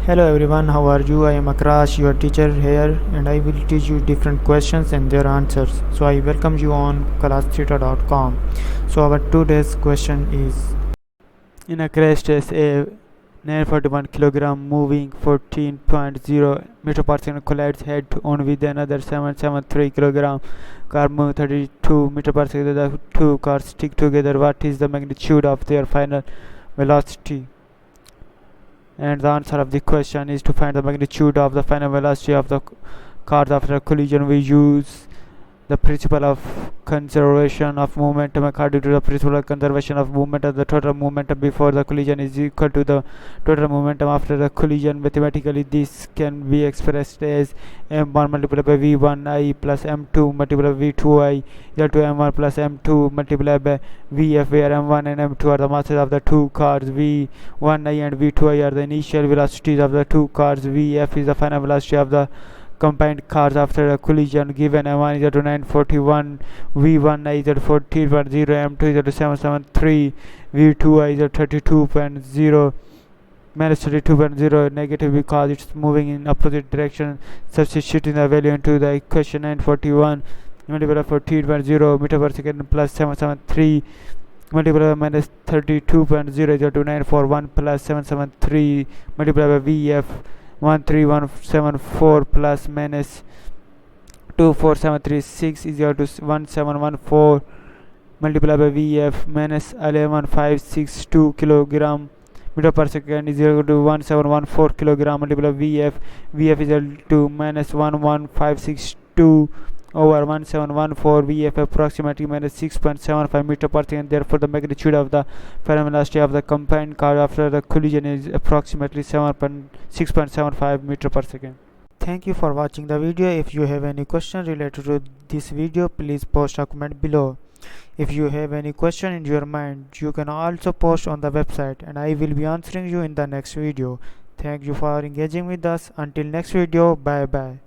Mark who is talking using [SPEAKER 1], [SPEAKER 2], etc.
[SPEAKER 1] Hello everyone, how are you? I am Akrash, your teacher here, and I will teach you different questions and their answers. So I welcome you on classtheta.com. So our today's question is: in a crash test, a 941 kilogram moving 14.0 meter per second collides head on with another 773 kilogram car moving 32 meter per second. The two cars stick together. What is the magnitude of their final velocity? And the answer of the question is to find the magnitude of the final velocity of the cars after a collision. We use the principle of conservation of momentum. According to the principle of conservation of momentum, the total momentum before the collision is equal to the total momentum after the collision. Mathematically, this can be expressed as m1 multiplied by v1i plus m2 multiplied by v2i equal to m1 plus m2 multiplied by vf, where m1 and m2 are the masses of the two cars. v1i and v2i are the initial velocities of the two cars. vf is the final velocity of the combined cars after a collision. Given m1 is equal to 941, v1 is equal to 14.0, m2 is equal to 773, v2 is equal to 32.0 minus 32.0 negative because it's moving in opposite direction. Substituting the value into the equation, 941 multiplied by 14.0 meter per second plus 773 multiplied by minus 32.0 is equal to 941 plus 773 multiplied by vf 13174 plus minus 24736 is equal to 1714 multiplied by vf minus 11562 kilogram meter per second is equal to 1714 kilogram multiplied by vf is equal to minus 11562 over 1714. vf approximately minus 6.75 meter per second. Therefore the magnitude of the final velocity of the combined car after the collision is approximately 6.75 meter per second. Thank you for watching the video. If you have any question related to this video, please post a comment below. If you have any question in your mind, you can also post on the website and I will be answering you in the next video. Thank you for engaging with us. Until next video, bye bye.